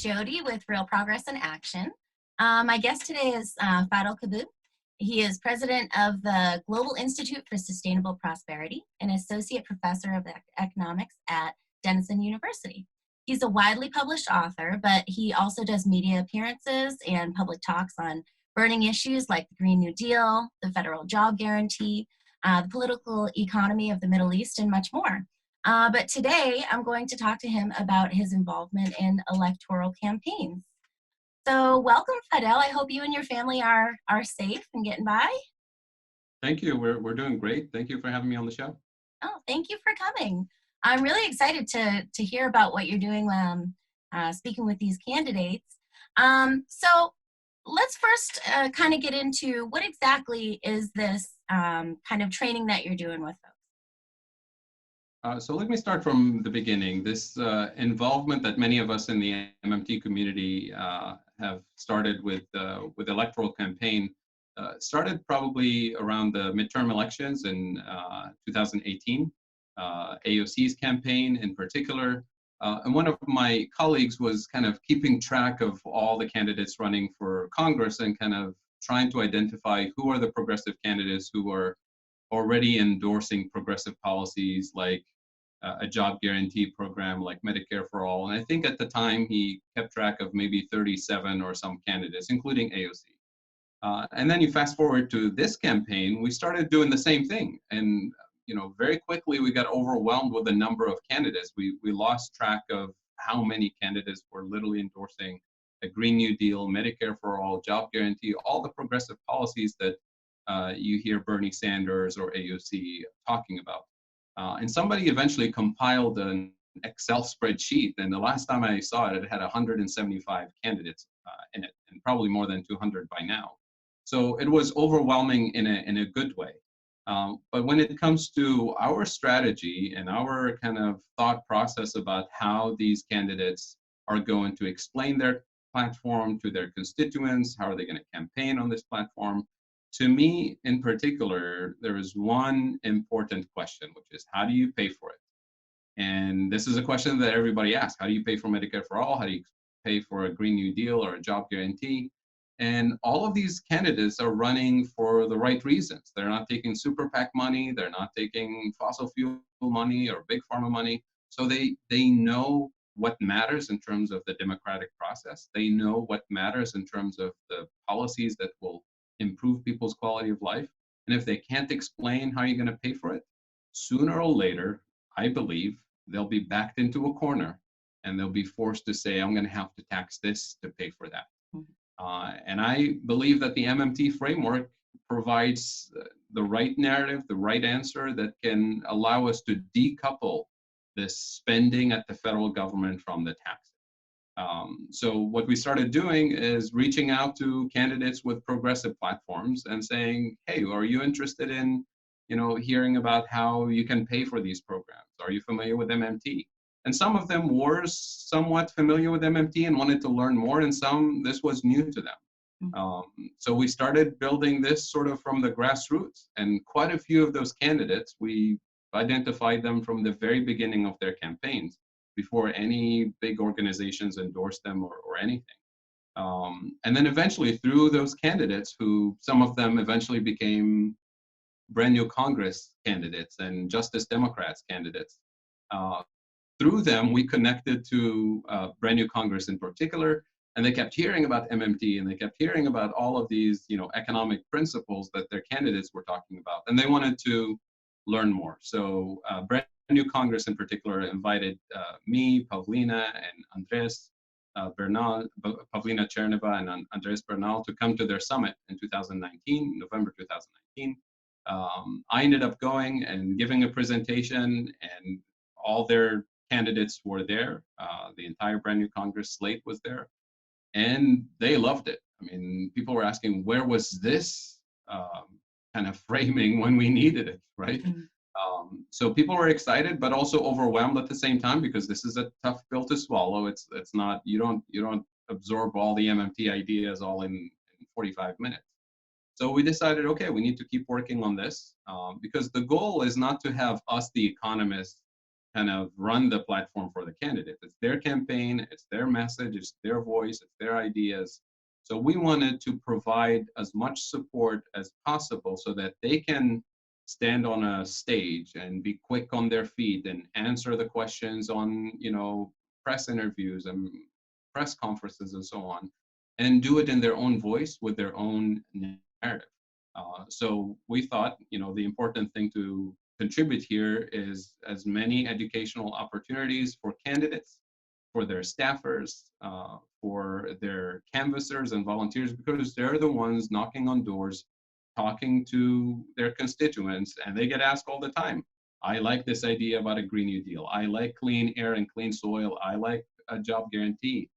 Jodi with Real Progress in Action. My guest today is Fadhel Kaboub. He is president of the Global Institute for Sustainable Prosperity and associate professor of economics at Denison University. He's a widely published author, but he also does media appearances and public talks on burning issues like the Green New Deal, the federal job guarantee, the political economy of the Middle East, and much more. But today, I'm going to talk to him about his involvement in electoral campaigns. So welcome, Fadhel. I hope you and your family are safe and getting by. Thank you. We're doing great. Thank you for having me on the show. Oh, thank you for coming. I'm really excited to hear about what you're doing speaking with these candidates. So let's first kind of get into what exactly is this kind of training that you're doing with folks? So let me start from the beginning. This involvement that many of us in the MMT community have started with electoral campaign started probably around the midterm elections in 2018, AOC's campaign in particular. And one of my colleagues was kind of keeping track of all the candidates running for Congress and kind of trying to identify who are the progressive candidates who are already endorsing progressive policies like a job guarantee program like Medicare for All. And I think at the time he kept track of maybe 37 or some candidates, including AOC. And then you fast forward to this campaign, we started doing the same thing. And very quickly we got overwhelmed with the number of candidates. We lost track of how many candidates were literally endorsing a Green New Deal, Medicare for All, job guarantee, all the progressive policies that you hear Bernie Sanders or AOC talking about. And somebody eventually compiled an Excel spreadsheet, and the last time I saw it, it had 175 candidates in it, and probably more than 200 by now. So it was overwhelming in a good way. But when it comes to our strategy and our kind of thought process about how these candidates are going to explain their platform to their constituents, how are they going to campaign on this platform, to me, in particular, there is one important question, which is how do you pay for it? And this is a question that everybody asks. How do you pay for Medicare for All? How do you pay for a Green New Deal or a job guarantee? And all of these candidates are running for the right reasons. They're not taking super PAC money. They're not taking fossil fuel money or big pharma money. So they know what matters in terms of the democratic process. They know what matters in terms of the policies that will improve people's quality of life. And if they can't explain how you're going to pay for it, sooner or later, I believe they'll be backed into a corner and they'll be forced to say, I'm going to have to tax this to pay for that. And I believe that the MMT framework provides the right narrative, the right answer that can allow us to decouple this spending at the federal government from the taxes. So what we started doing is reaching out to candidates with progressive platforms and saying, hey, are you interested in, hearing about how you can pay for these programs? Are you familiar with MMT? And some of them were somewhat familiar with MMT and wanted to learn more, and some, this was new to them. So we started building this sort of from the grassroots, and quite a few of those candidates, we identified them from the very beginning of their campaigns, before any big organizations endorsed them or anything. And then eventually through those candidates, who some of them eventually became brand new Congress candidates and Justice Democrats candidates, through them we connected to brand new Congress in particular, and they kept hearing about MMT and they kept hearing about all of these economic principles that their candidates were talking about, and they wanted to learn more. So brand new Congress in particular invited me, Pavlina, and Andres Bernal, Pavlina Cherneva and Andres Bernal to come to their summit in 2019, November 2019. I ended up going and giving a presentation, and all their candidates were there. The entire brand new Congress slate was there, and they loved it. I mean, people were asking, where was this kind of framing when we needed it, right? So people were excited, but also overwhelmed at the same time, because this is a tough pill to swallow. It's not, you don't absorb all the MMT ideas all in 45 minutes. So we decided, okay, we need to keep working on this, because the goal is not to have us, the economists, kind of run the platform for the candidate. It's their campaign, it's their message, it's their voice, it's their ideas. So we wanted to provide as much support as possible so that they can stand on a stage and be quick on their feet and answer the questions on, press interviews and press conferences and so on, and do it in their own voice with their own narrative. So we thought, the important thing to contribute here is as many educational opportunities for candidates, for their staffers, for their canvassers and volunteers, because they're the ones knocking on doors, talking to their constituents, and they get asked all the time. I like this idea about a Green New Deal. I like clean air and clean soil. I like a job guarantee.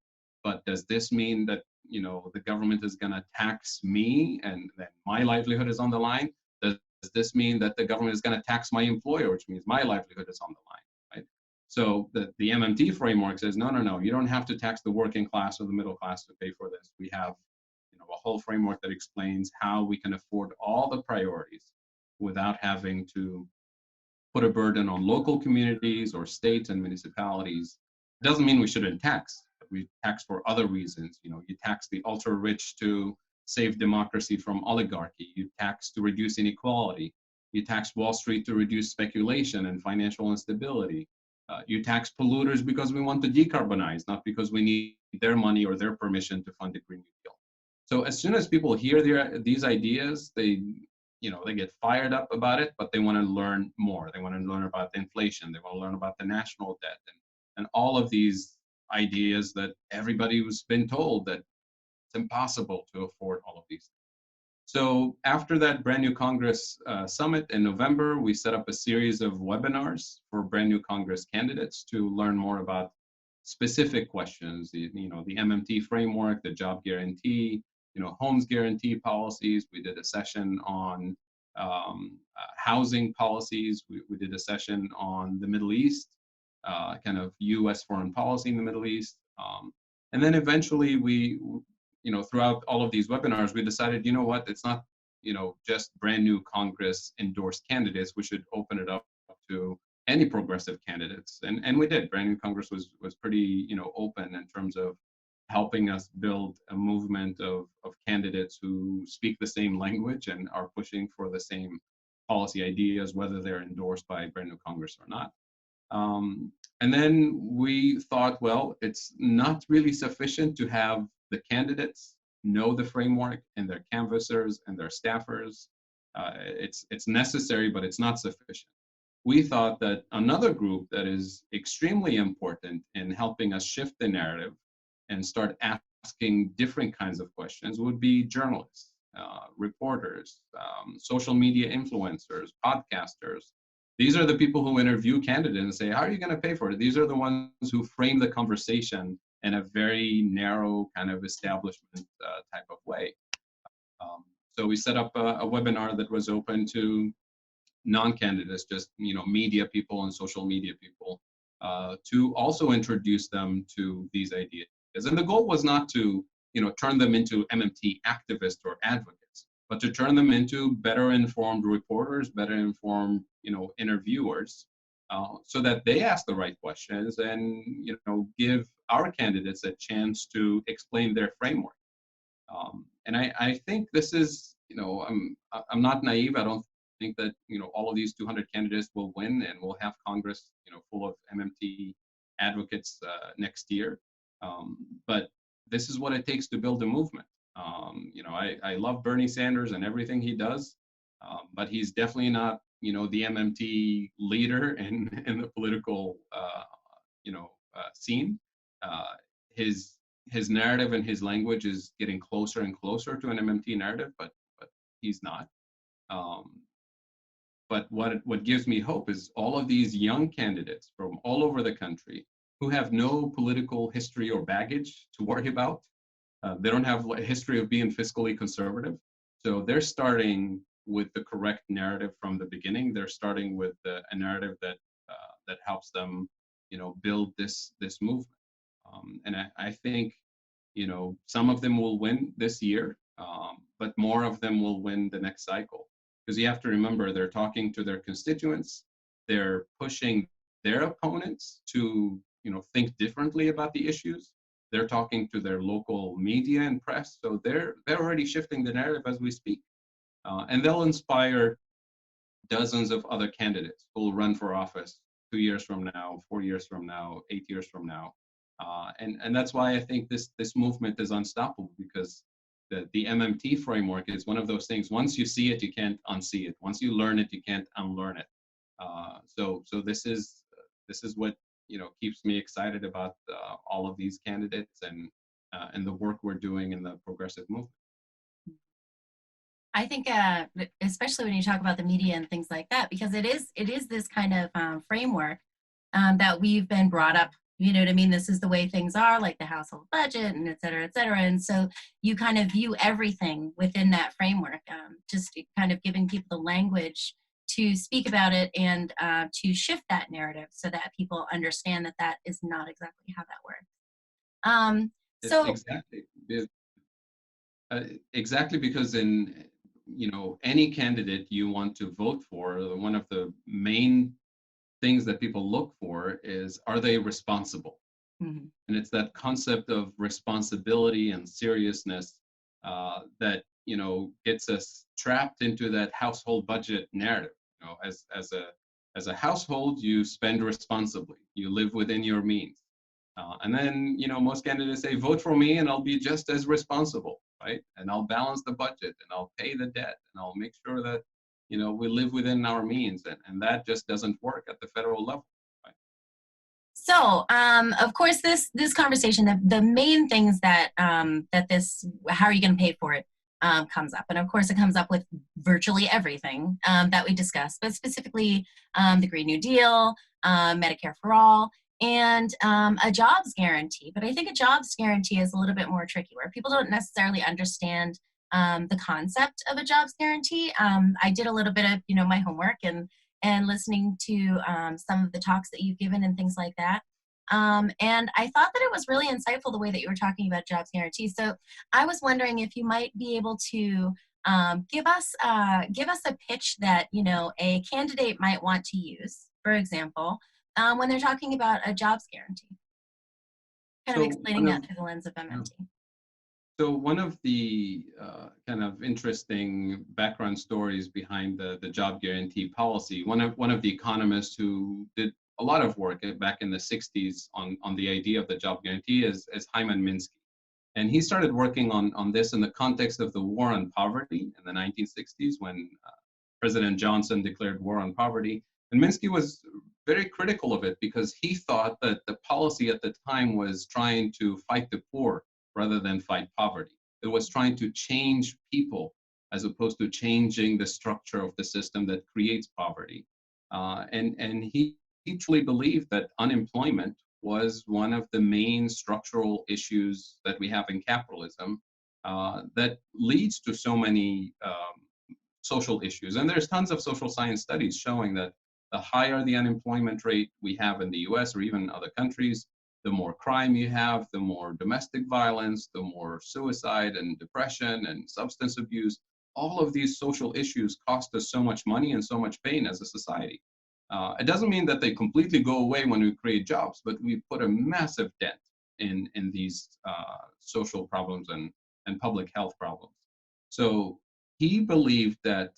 But does this mean that the government is going to tax me and then my livelihood is on the line? Does this mean that the government is going to tax my employer, which means my livelihood is on the line, right? So the MMT framework says, no, no, no, you don't have to tax the working class or the middle class to pay for this. We have a whole framework that explains how we can afford all the priorities without having to put a burden on local communities or states and municipalities. It doesn't mean we shouldn't tax. We tax for other reasons. You tax the ultra rich to save democracy from oligarchy. You tax to reduce inequality. You tax Wall Street to reduce speculation and financial instability. You tax polluters because we want to decarbonize, not because we need their money or their permission to fund the Green New Deal. So as soon as people hear these ideas, they get fired up about it, but they want to learn more. They want to learn about the inflation. They want to learn about the national debt and all of these ideas that everybody's been told that it's impossible to afford all of these. So after that brand new Congress summit in November, we set up a series of webinars for brand new Congress candidates to learn more about specific questions, the MMT framework, the job guarantee, homes guarantee policies. We did a session on housing policies. We did a session on the Middle East, kind of U.S. foreign policy in the Middle East. And then eventually throughout all of these webinars, we decided, what, it's not, just brand new Congress endorsed candidates. We should open it up to any progressive candidates. And we did. Brand new Congress was pretty, open in terms of helping us build a movement of candidates who speak the same language and are pushing for the same policy ideas, whether they're endorsed by brand new Congress or not. And then we thought, well, it's not really sufficient to have the candidates know the framework and their canvassers and their staffers. It's necessary, but it's not sufficient. We thought that another group that is extremely important in helping us shift the narrative and start asking different kinds of questions would be journalists, reporters, social media influencers, podcasters. These are the people who interview candidates and say, how are you going to pay for it? These are the ones who frame the conversation in a very narrow kind of establishment type of way. So we set up a webinar that was open to non-candidates, just media people and social media people, to also introduce them to these ideas. And the goal was not to turn them into MMT activists or advocates, but to turn them into better informed reporters, better informed interviewers, so that they ask the right questions and give our candidates a chance to explain their framework. And I think this is, I'm not naive. I don't think that all of these 200 candidates will win and we'll have Congress full of MMT advocates next year. But this is what it takes to build a movement. I love Bernie Sanders and everything he does, but he's definitely not the MMT leader in the political scene. His narrative and his language is getting closer and closer to an MMT narrative, but he's not. But what gives me hope is all of these young candidates from all over the country who have no political history or baggage to worry about. They don't have a history of being fiscally conservative. So they're starting with the correct narrative from the beginning. They're starting with a narrative that helps them, build this movement. And I think, some of them will win this year, but more of them will win the next cycle. Because you have to remember, they're talking to their constituents, they're pushing their opponents to, think differently about the issues. They're talking to their local media and press, so they're already shifting the narrative as we speak, and they'll inspire dozens of other candidates who will run for office 2 years from now, 4 years from now, 8 years from now. And that's why I think this movement is unstoppable, because the MMT framework is one of those things. Once you see it, you can't unsee it. Once you learn it, you can't unlearn it. So this is what keeps me excited about all of these candidates and the work we're doing in the progressive movement. I think, especially when you talk about the media and things like that, because it is this kind of framework that we've been brought up. You know what I mean? This is the way things are, like the household budget, and et cetera, et cetera. And so you kind of view everything within that framework, just kind of giving people the language to speak about it and to shift that narrative so that people understand that that is not exactly how that works. So Exactly. Exactly, because in any candidate you want to vote for, one of the main things that people look for is, are they responsible? Mhm. And it's that concept of responsibility and seriousness that gets us trapped into that household budget narrative. As a household, you spend responsibly, you live within your means. And then, most candidates say, vote for me and I'll be just as responsible, right? And I'll balance the budget and I'll pay the debt and I'll make sure that, we live within our means. And that just doesn't work at the federal level. Right? So, of course, this conversation, the main things that how are you going to pay for it, comes up, and of course, it comes up with virtually everything that we discussed, but specifically the Green New Deal, Medicare for all, and a jobs guarantee. But I think a jobs guarantee is a little bit more tricky, where people don't necessarily understand the concept of a jobs guarantee. I did a little bit of my homework and listening to some of the talks that you've given and things like that. And I thought that it was really insightful the way that you were talking about jobs guarantees. So I was wondering if you might be able to give us a pitch that a candidate might want to use, for example, when they're talking about a jobs guarantee. Kind of So explaining that through the lens of MMT. So one of the kind of interesting background stories behind the job guarantee policy, one of the economists who did a lot of work back in the 60s on the idea of the job guarantee is Hyman Minsky. And he started working on this in the context of the war on poverty in the 1960s, when President Johnson declared war on poverty. And Minsky was very critical of it because he thought that the policy at the time was trying to fight the poor rather than fight poverty. It was trying to change people as opposed to changing the structure of the system that creates poverty. And he truly believed that unemployment was one of the main structural issues that we have in capitalism that leads to so many social issues. And there's tons of social science studies showing that the higher the unemployment rate we have in the US or even other countries, the more crime you have, the more domestic violence, the more suicide and depression and substance abuse. All of these social issues cost us so much money and so much pain as a society. It doesn't mean that they completely go away when we create jobs, but we put a massive dent in these social problems and public health problems. So he believed that,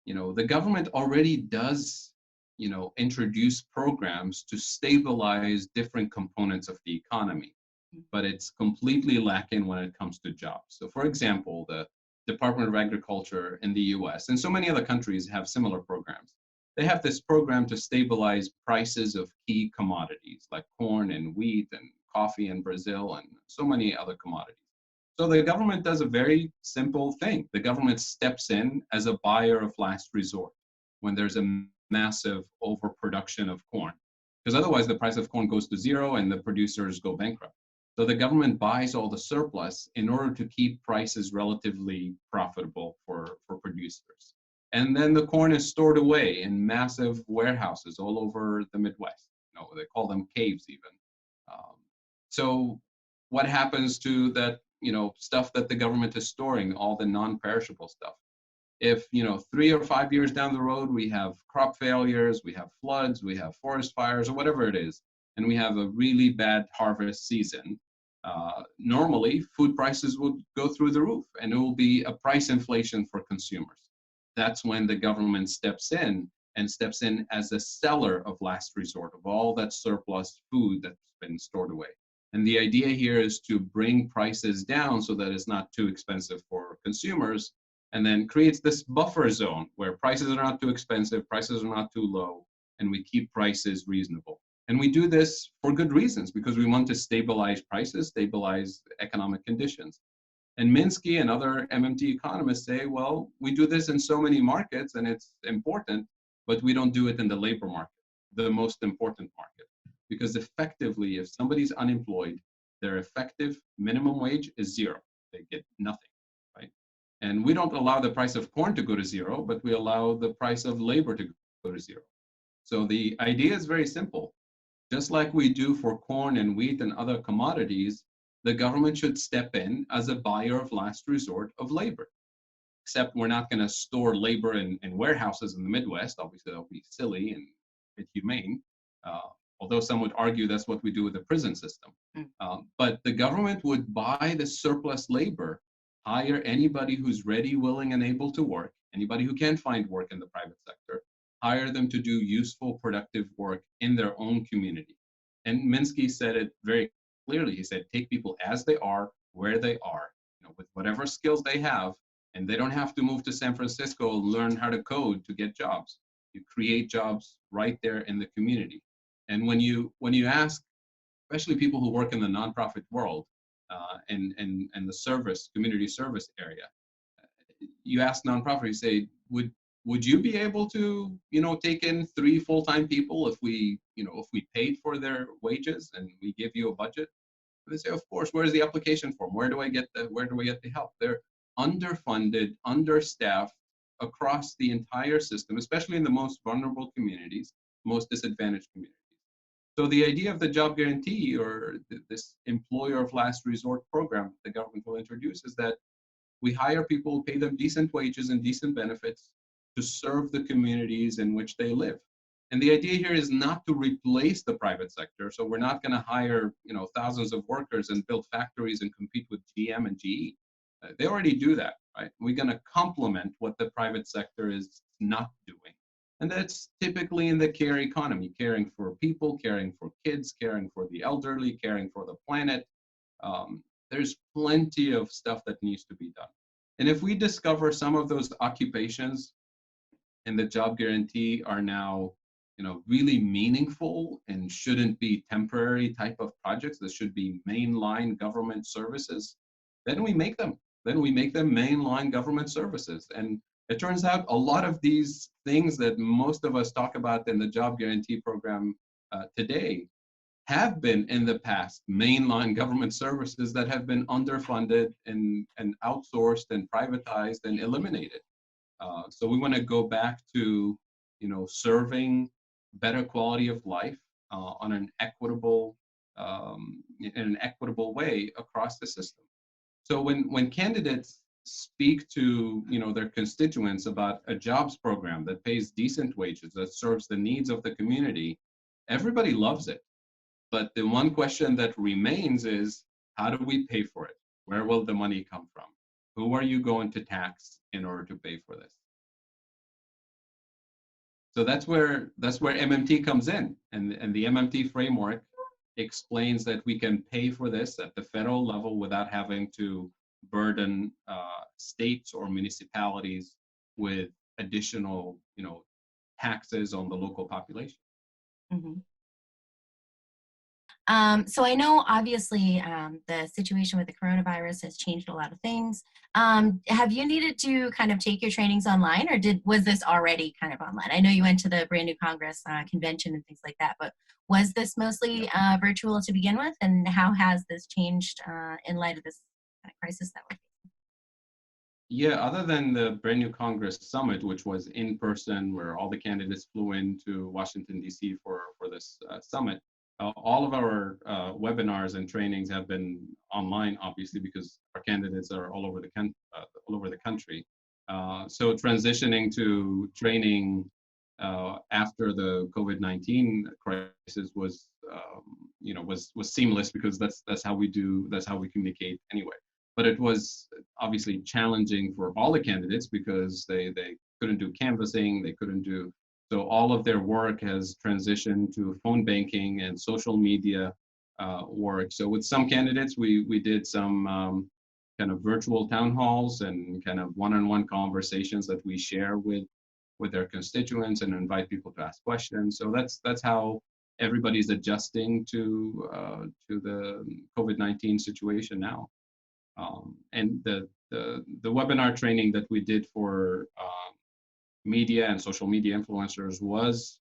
the government already does introduce programs to stabilize different components of the economy, but it's completely lacking when it comes to jobs. So for example, the Department of Agriculture in the US and so many other countries have similar programs. They have this program to stabilize prices of key commodities like corn and wheat and coffee in Brazil and so many other commodities. So the government does a very simple thing. The government steps in as a buyer of last resort when there's a massive overproduction of corn, because otherwise the price of corn goes to zero and the producers go bankrupt. So the government buys all the surplus in order to keep prices relatively profitable for producers. And then the corn is stored away in massive warehouses all over the Midwest. They call them caves even. So what happens to that, stuff that the government is storing, all the non-perishable stuff? If 3 or 5 years down the road we have crop failures, we have floods, we have forest fires, or whatever it is, and we have a really bad harvest season, normally food prices will go through the roof, and it will be a price inflation for consumers. That's when the government steps in, and steps in as a seller of last resort of all that surplus food that's been stored away. And the idea here is to bring prices down so that it's not too expensive for consumers, and then creates this buffer zone where prices are not too expensive, prices are not too low, and we keep prices reasonable. And we do this for good reasons, because we want to stabilize prices, stabilize economic conditions. And Minsky and other MMT economists say, well, we do this in so many markets and it's important, but we don't do it in the labor market, the most important market. Because effectively, if somebody's unemployed, their effective minimum wage is zero. They get nothing, right? And we don't allow the price of corn to go to zero, but we allow the price of labor to go to zero. So the idea is very simple. Just like we do for corn and wheat and other commodities, the government should step in as a buyer of last resort of labor. Except we're not going to store labor in warehouses in the Midwest. Obviously, that would be silly and inhumane. Although some would argue that's what we do with the prison system. But the government would buy the surplus labor, hire anybody who's ready, willing, and able to work, anybody who can find work in the private sector, hire them to do useful, productive work in their own community. And Minsky said it very clearly. He said, take people as they are, where they are, with whatever skills they have, and they don't have to move to San Francisco and learn how to code to get jobs. You create jobs right there in the community. And when you ask, especially people who work in the nonprofit world and the community service area, you ask nonprofit, you say, would you be able to, take in 3 full-time people if we paid for their wages and we give you a budget? They say, of course. Where's the application form? Where do I get the help? They're underfunded, understaffed across the entire system, especially in the most vulnerable communities, most disadvantaged communities. So the idea of the job guarantee, or this employer of last resort program the government will introduce, is that we hire people, pay them decent wages and decent benefits to serve the communities in which they live. And the idea here is not to replace the private sector. So we're not going to hire, thousands of workers and build factories and compete with GM and GE. They already do that, right? We're going to complement what the private sector is not doing. And that's typically in the care economy, caring for people, caring for kids, caring for the elderly, caring for the planet. There's plenty of stuff that needs to be done. And if we discover some of those occupations in the job guarantee are now, really meaningful and shouldn't be temporary type of projects, that should be mainline government services, then we make them. Then we make them mainline government services. And it turns out a lot of these things that most of us talk about in the job guarantee program today have been in the past mainline government services that have been underfunded and outsourced and privatized and eliminated. So we want to go back to, serving better quality of life on an equitable, in an equitable way across the system. So when candidates speak to, their constituents about a jobs program that pays decent wages, that serves the needs of the community, everybody loves it. But the one question that remains is, how do we pay for it? Where will the money come from? Who are you going to tax in order to pay for this? So that's where MMT comes in, and the MMT framework explains that we can pay for this at the federal level without having to burden states or municipalities with additional, taxes on the local population. Mm-hmm. So I know obviously the situation with the coronavirus has changed a lot of things. Have you needed to kind of take your trainings online, or was this already kind of online? I know you went to the Brand New Congress convention and things like that, but was this mostly virtual to begin with? And how has this changed in light of this crisis that we're facing? Yeah, other than the Brand New Congress Summit, which was in person, where all the candidates flew into Washington, D.C. for this summit, all of our webinars and trainings have been online, obviously, because our candidates are all over the country. So transitioning to training after the COVID-19 crisis was, was seamless because that's how we do, that's how we communicate anyway. But it was obviously challenging for all the candidates because they couldn't do canvassing, they couldn't do, so all of their work has transitioned to phone banking and social media work. So with some candidates, we did some kind of virtual town halls and kind of one-on-one conversations that we share with their constituents and invite people to ask questions. So that's how everybody's adjusting to the COVID-19 situation now. And the webinar training that we did for media and social media influencers was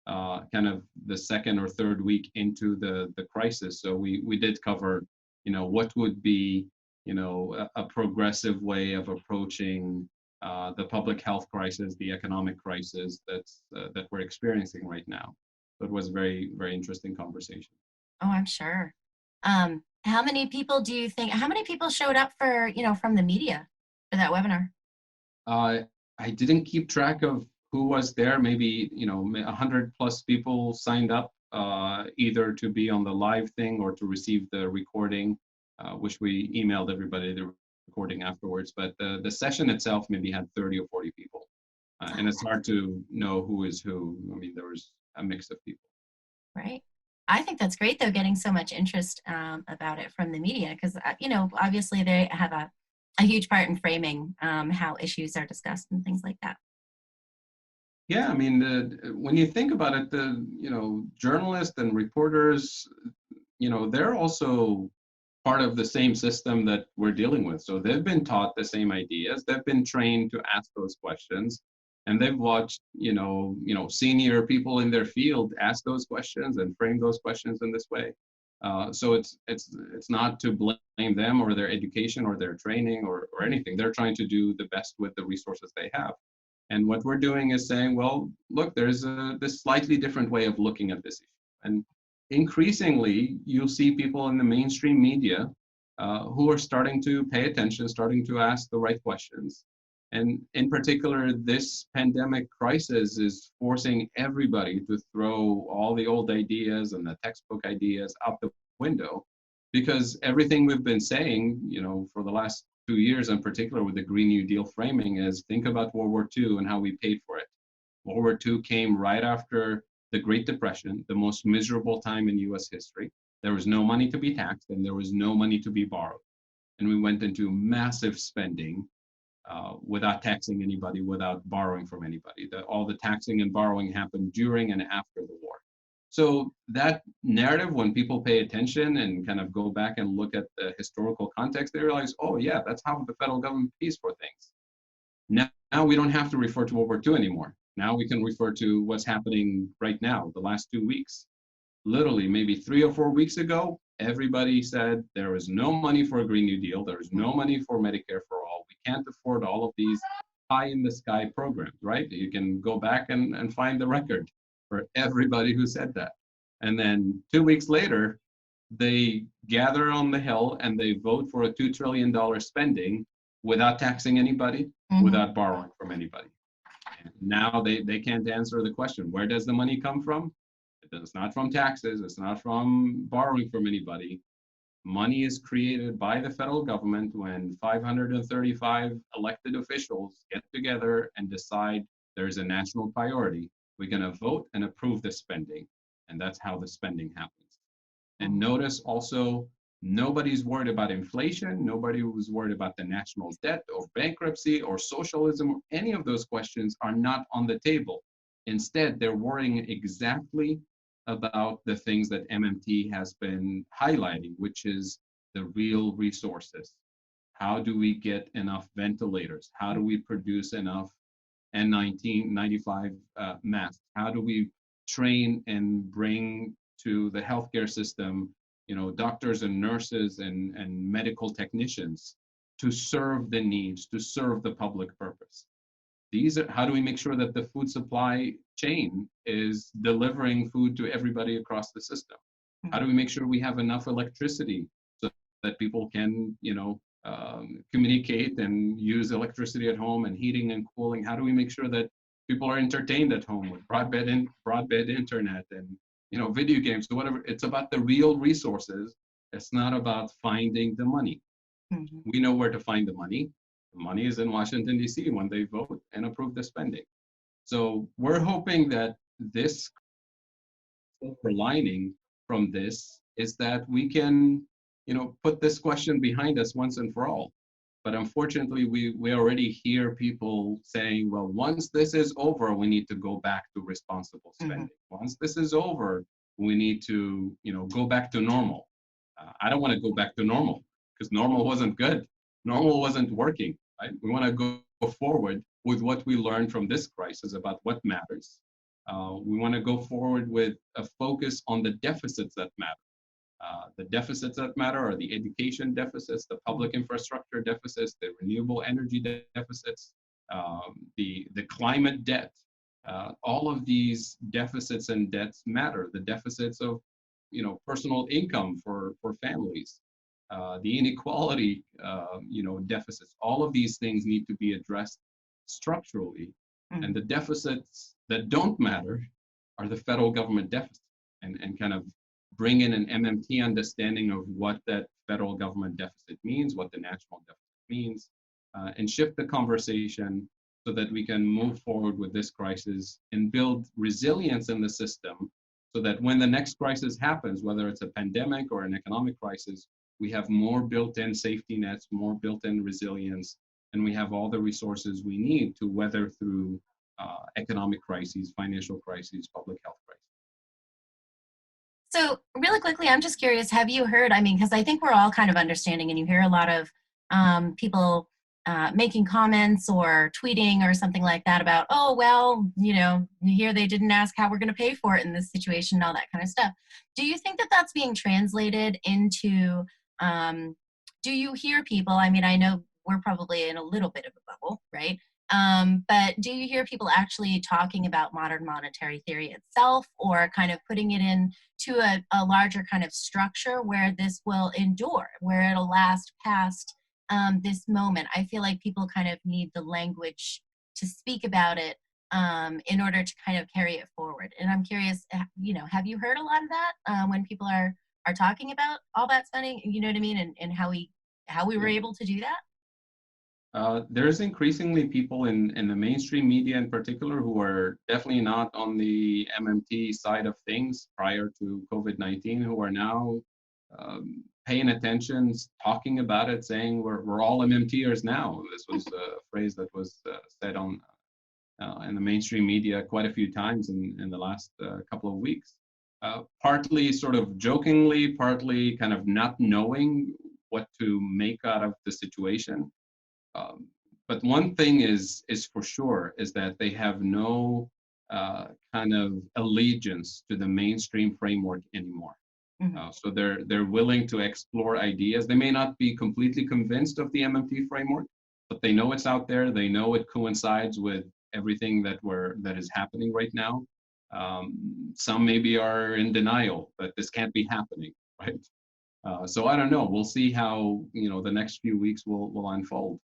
kind of the second or third week into the crisis. So we did cover, what would be, a progressive way of approaching the public health crisis, the economic crisis that we're experiencing right now. So it was a very, very interesting conversation. Oh, I'm sure. How many people do you think, how many people showed up for, from the media for that webinar? I didn't keep track of who was there. Maybe 100 plus people signed up either to be on the live thing or to receive the recording, which we emailed everybody the recording afterwards. But the session itself maybe had 30 or 40 people, and it's hard to know who is who. I mean, there was a mix of people. Right. I think that's great, though, getting so much interest about it from the media, because, obviously they have a huge part in framing how issues are discussed and things like that. Yeah, I mean, when you think about it, journalists and reporters, they're also part of the same system that we're dealing with. So they've been taught the same ideas, they've been trained to ask those questions, and they've watched, senior people in their field ask those questions and frame those questions in this way. So it's not to blame them or their education or their training or anything. They're trying to do the best with the resources they have. And what we're doing is saying, well, look, there's this slightly different way of looking at this issue. And increasingly, you'll see people in the mainstream media who are starting to pay attention, starting to ask the right questions. And in particular, this pandemic crisis is forcing everybody to throw all the old ideas and the textbook ideas out the window, because everything we've been saying, for the last 2 years in particular with the Green New Deal framing is think about World War II and how we paid for it. World War II came right after the Great Depression, the most miserable time in US history. There was no money to be taxed and there was no money to be borrowed. And we went into massive spending without taxing anybody, without borrowing from anybody. All the taxing and borrowing happened during and after the war. So that narrative, when people pay attention and kind of go back and look at the historical context, they realize, oh yeah, that's how the federal government pays for things. Now we don't have to refer to World War II anymore. Now we can refer to what's happening right now, the last 2 weeks. Literally, maybe 3 or 4 weeks ago, everybody said there is no money for a Green New Deal. There is no money for Medicare for all. We can't afford all of these pie in the sky programs, right? You can go back and find the record for everybody who said that. And then 2 weeks later, they gather on the Hill and they vote for a $2 trillion spending without taxing anybody, without borrowing from anybody. And now they can't answer the question, where does the money come from? It's not from taxes, it's not from borrowing from anybody. Money is created by the federal government when 535 elected officials get together and decide there's a national priority. We're going to vote and approve the spending, and that's how the spending happens. And notice also, nobody's worried about inflation, nobody was worried about the national debt or bankruptcy or socialism, or any of those questions are not on the table. Instead, they're worrying exactly about the things that MMT has been highlighting, which is the real resources. How do we get enough ventilators? How do we produce enough N95 masks? How do we train and bring to the healthcare system, doctors and nurses and medical technicians to serve the needs, to serve the public purpose? These are, how do we make sure that the food supply chain is delivering food to everybody across the system? How do we make sure we have enough electricity so that people can, communicate and use electricity at home and heating and cooling? How do we make sure that people are entertained at home with broadband internet and video games or whatever? It's about the real resources. It's not about finding the money. Mhm. We know where to find the money. The money is in Washington, D.C. when they vote and approve the spending. So we're hoping that this silver lining from this is that we can, put this question behind us once and for all. But unfortunately, we already hear people saying, well, once this is over, we need to go back to responsible spending. Once this is over, we need to, go back to normal. I don't want to go back to normal because normal wasn't good. Normal wasn't working, right? We want to go forward with what we learned from this crisis about what matters. We want to go forward with a focus on the deficits that matter. The deficits that matter are the education deficits, the public infrastructure deficits, the renewable energy deficits, the climate debt. All of these deficits and debts matter. The deficits of personal income for families, the inequality deficits. All of these things need to be addressed structurally, and the deficits that don't matter are the federal government deficit, and kind of bring in an MMT understanding of what that federal government deficit means, what the national deficit means, and shift the conversation so that we can move forward with this crisis and build resilience in the system so that when the next crisis happens, whether it's a pandemic or an economic crisis, we have more built-in safety nets, more built-in resilience, and we have all the resources we need to weather through economic crises, financial crises, public health crises. So really quickly, I'm just curious, have you heard, I mean, because I think we're all kind of understanding and you hear a lot of people making comments or tweeting or something like that about, oh, well, here they didn't ask how we're going to pay for it in this situation and all that kind of stuff. Do you think that that's being translated into, do you hear people, I mean, I know we're probably in a little bit of a bubble, right? But do you hear people actually talking about modern monetary theory itself or kind of putting it into a larger kind of structure where this will endure, where it'll last past this moment? I feel like people kind of need the language to speak about it in order to kind of carry it forward. And I'm curious, have you heard a lot of that when people are talking about all that spending, you know what I mean, and how we were able to do that? There's increasingly people in the mainstream media in particular who are definitely not on the MMT side of things prior to COVID-19, who are now paying attention, talking about it, saying we're all MMTers now. This was a phrase that was said on in the mainstream media quite a few times in the last couple of weeks. Partly sort of jokingly, partly kind of not knowing what to make out of the situation. But one thing is for sure is that they have no kind of allegiance to the mainstream framework anymore. So they're willing to explore ideas. They may not be completely convinced of the MMT framework, but they know it's out there. They know it coincides with everything that is happening right now. Some maybe are in denial that this can't be happening, right? So I don't know. We'll see how the next few weeks will unfold.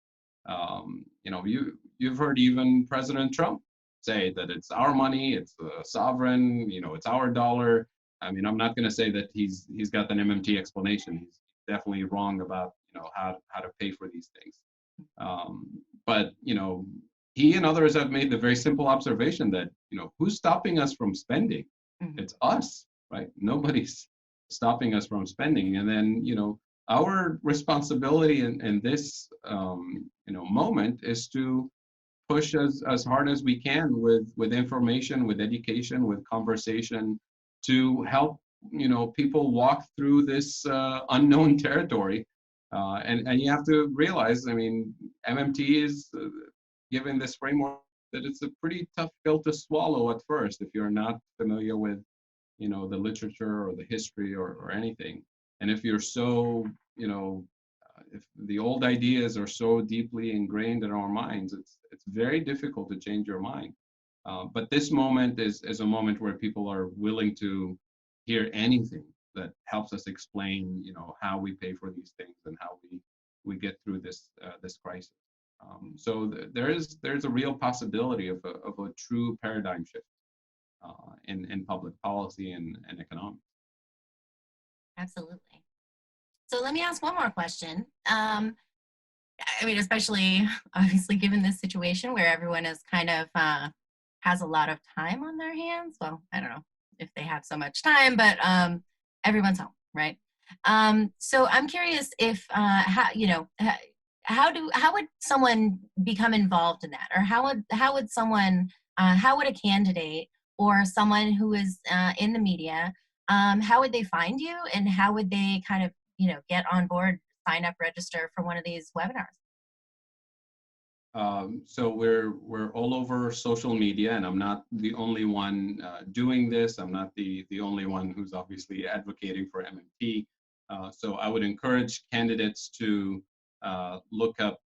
You've heard even President Trump say that it's our money, it's sovereign, it's our dollar. I mean, I'm not going to say that he's got an MMT explanation. He's definitely wrong about how to pay for these things. But he and others have made the very simple observation that who's stopping us from spending? It's us, right? Nobody's stopping us from spending. And then our responsibility in this moment is to push as hard as we can with information, with education, with conversation to help people walk through this unknown territory. And you have to realize, I mean, MMT is given this framework that it's a pretty tough pill to swallow at first if you're not familiar with the literature or the history or anything. And if you're so if the old ideas are so deeply ingrained in our minds, it's very difficult to change your mind. But this moment is a moment where people are willing to hear anything that helps us explain, how we pay for these things and how we we get through this crisis. So there's a real possibility of a true paradigm shift in public policy and economics. Absolutely. So let me ask one more question. I mean, especially obviously given this situation where everyone is kind of has a lot of time on their hands. Well, I don't know if they have so much time, but everyone's home, right? So I'm curious if how you know how would someone become involved in that, or how would someone how would a candidate or someone who is in the media how would they find you, and how would they kind of get on board, sign up, register for one of these webinars? So we're all over social media, and I'm not the only one doing this. I'm not the only one who's obviously advocating for MMT. So I would encourage candidates to look up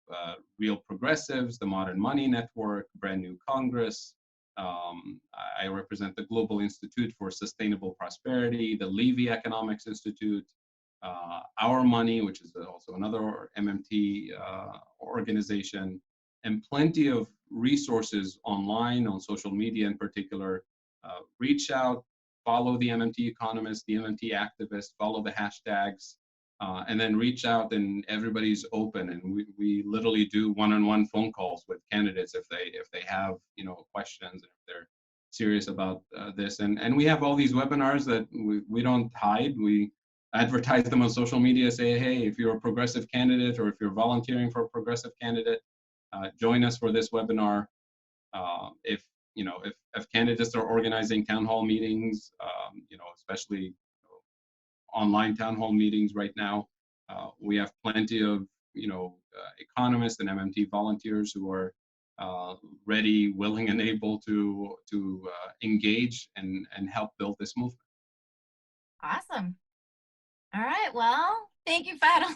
Real Progressives, the Modern Money Network, Brand New Congress. I represent the Global Institute for Sustainable Prosperity, the Levy Economics Institute, Our Money, which is also another MMT organization, and plenty of resources online, on social media in particular. Reach out, follow the MMT economist, the MMT activist, follow the hashtags, and then reach out, and everybody's open. And we literally do one-on-one phone calls with candidates if they have questions, and if they're serious about this. And we have all these webinars that we don't hide. We advertise them on social media, say, hey, if you're a progressive candidate or if you're volunteering for a progressive candidate, join us for this webinar. If candidates are organizing town hall meetings, especially online town hall meetings right now, we have plenty of economists and MMT volunteers who are ready, willing, and able to engage and help build this movement. Awesome. All right. Well, thank you, Fadel.